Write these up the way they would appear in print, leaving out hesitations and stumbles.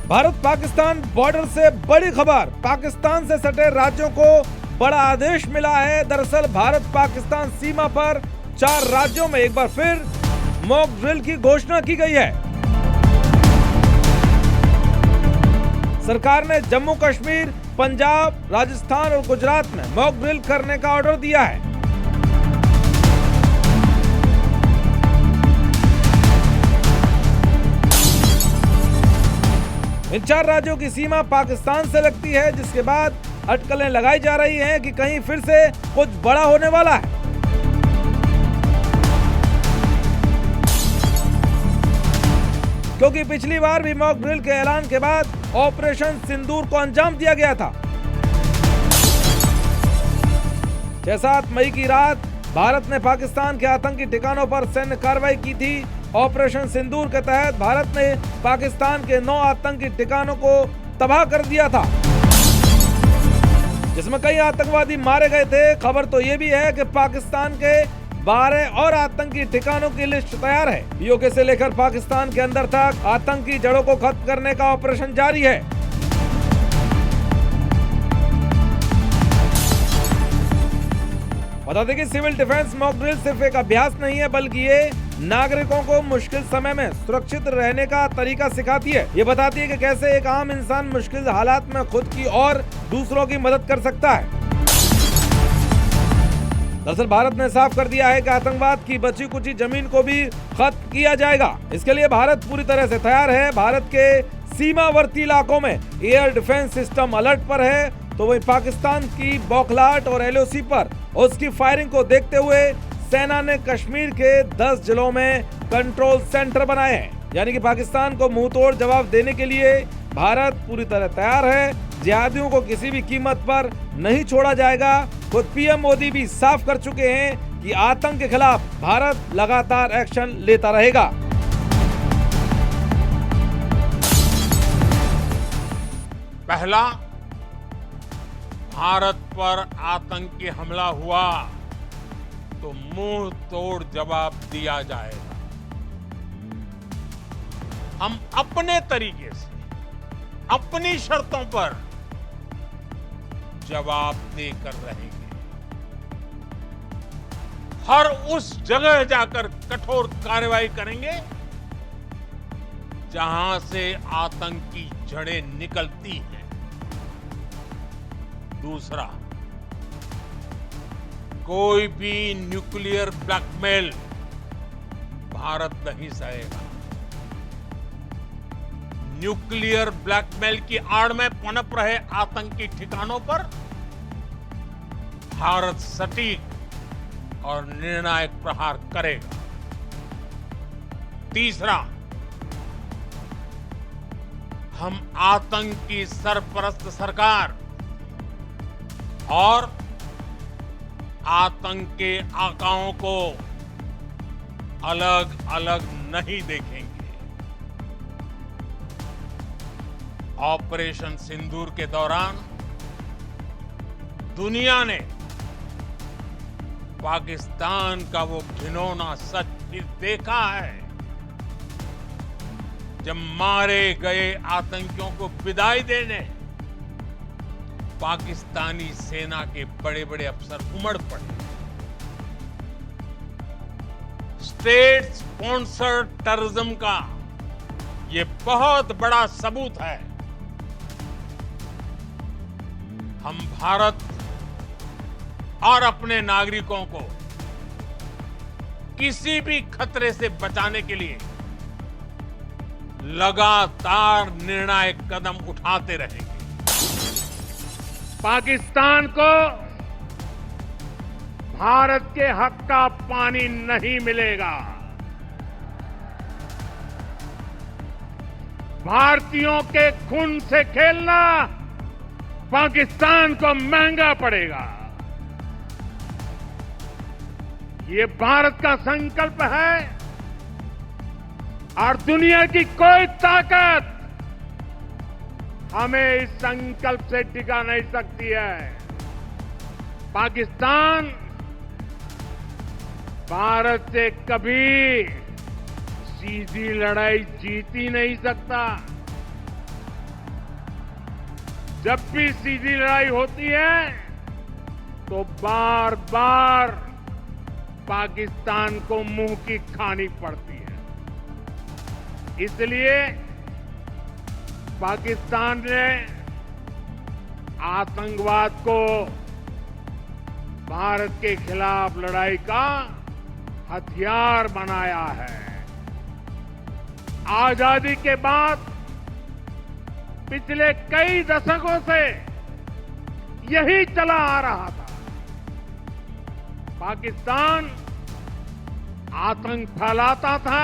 Bharat Pakistan border से बड़ी खबर, पाकिस्तान से सटे राज्यों को बड़ा आदेश मिला है। दरअसल भारत पाकिस्तान सीमा पर 4 राज्यों में एक बार फिर मॉक ड्रिल की घोषणा की गई है। सरकार ने जम्मू कश्मीर, पंजाब, राजस्थान और गुजरात में मॉक ड्रिल करने का ऑर्डर दिया है। इन 4 राज्यों की सीमा पाकिस्तान से लगती है, जिसके बाद अटकलें लगाई जा रही हैं कि कहीं फिर से कुछ बड़ा होने वाला है। क्योंकि पिछली बार भी मॉक ड्रिल के ऐलान के बाद ऑपरेशन सिंदूर को अंजाम दिया गया था। 6-7 मई की रात भारत ने पाकिस्तान के आतंकी ठिकानों पर सैन्य कार्रवाई की थी। ऑपरेशन सिंदूर के तहत भारत ने पाकिस्तान के 9 आतंकी ठिकानों को तबाह कर दिया था, जिसमें कई आतंकवादी मारे गए थे। खबर तो ये भी है कि पाकिस्तान के 12 और आतंकी ठिकानों की लिस्ट तैयार है। पीओके से लेकर पाकिस्तान के अंदर तक आतंकी जड़ों को खत्म करने का ऑपरेशन जारी है। बता दें कि सिविल डिफेंस मॉक ड्रिल सिर्फ एक अभ्यास नहीं है, बल्कि ये नागरिकों को मुश्किल समय में सुरक्षित रहने का तरीका सिखाती है। ये बताती है कि कैसे एक आम इंसान मुश्किल हालात में खुद की और दूसरों की मदद कर सकता है। दरअसल भारत ने साफ कर दिया है कि आतंकवाद की बची कुची जमीन को भी खत्म किया जाएगा। इसके लिए भारत पूरी तरह से तैयार है। भारत के सीमावर्ती इलाकों में एयर डिफेंस सिस्टम अलर्ट पर है, तो वहीं पाकिस्तान की बौखलाहट और एलओसी पर उसकी फायरिंग को देखते हुए सेना ने कश्मीर के 10 जिलों में कंट्रोल सेंटर बनाए हैं। यानी कि पाकिस्तान को मुंहतोड़ जवाब देने के लिए भारत पूरी तरह तैयार है। जिहादियों को किसी भी कीमत पर नहीं छोड़ा जाएगा। खुद पीएम मोदी भी साफ कर चुके हैं कि आतंक के खिलाफ भारत लगातार एक्शन लेता रहेगा। पहला, भारत पर आतंकी हमला हुआ तो मुंह तोड़ जवाब दिया जाएगा। हम अपने तरीके से, अपनी शर्तों पर जवाब देकर रहेंगे। हर उस जगह जाकर कठोर कार्रवाई करेंगे जहां से आतंकी जड़ें निकलती हैं। दूसरा, कोई भी न्यूक्लियर ब्लैकमेल भारत नहीं सहेगा। न्यूक्लियर ब्लैकमेल की आड़ में पनप रहे आतंकी ठिकानों पर भारत सटीक और निर्णायक प्रहार करेगा। तीसरा, हम आतंकी सरपरस्त सरकार और आतंक के आकाओं को अलग अलग नहीं देखेंगे। ऑपरेशन सिंदूर के दौरान दुनिया ने पाकिस्तान का वो घिनौना सच फिर देखा है, जब मारे गए आतंकियों को विदाई देने पाकिस्तानी सेना के बड़े बड़े अफसर उमड़ पड़े। स्टेट स्पॉन्सर्ड टेररिज्म का ये बहुत बड़ा सबूत है। हम भारत और अपने नागरिकों को किसी भी खतरे से बचाने के लिए लगातार निर्णायक कदम उठाते रहेंगे। पाकिस्तान को भारत के हक का पानी नहीं मिलेगा। भारतीयों के खून से खेलना पाकिस्तान को महंगा पड़ेगा। ये भारत का संकल्प है और दुनिया की कोई ताकत हमें इस संकल्प से टिका नहीं सकती है। पाकिस्तान भारत से कभी सीधी लड़ाई जीत ही नहीं सकता। जब भी सीधी लड़ाई होती है तो बार बार पाकिस्तान को मुंह की खानी पड़ती है। इसलिए पाकिस्तान ने आतंकवाद को भारत के खिलाफ लड़ाई का हथियार बनाया है। आजादी के बाद पिछले कई दशकों से यही चला आ रहा था। पाकिस्तान आतंक फैलाता था,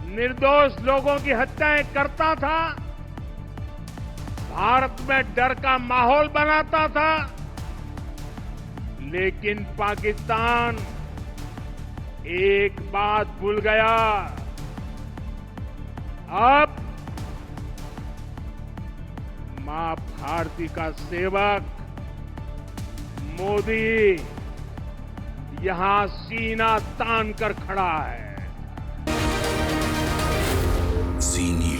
निर्दोष लोगों की हत्याएं करता था, भारत में डर का माहौल बनाता था, लेकिन पाकिस्तान एक बात भूल गया। अब मां भारती का सेवक मोदी यहां सीना तान कर खड़ा है। जी न्यूज़।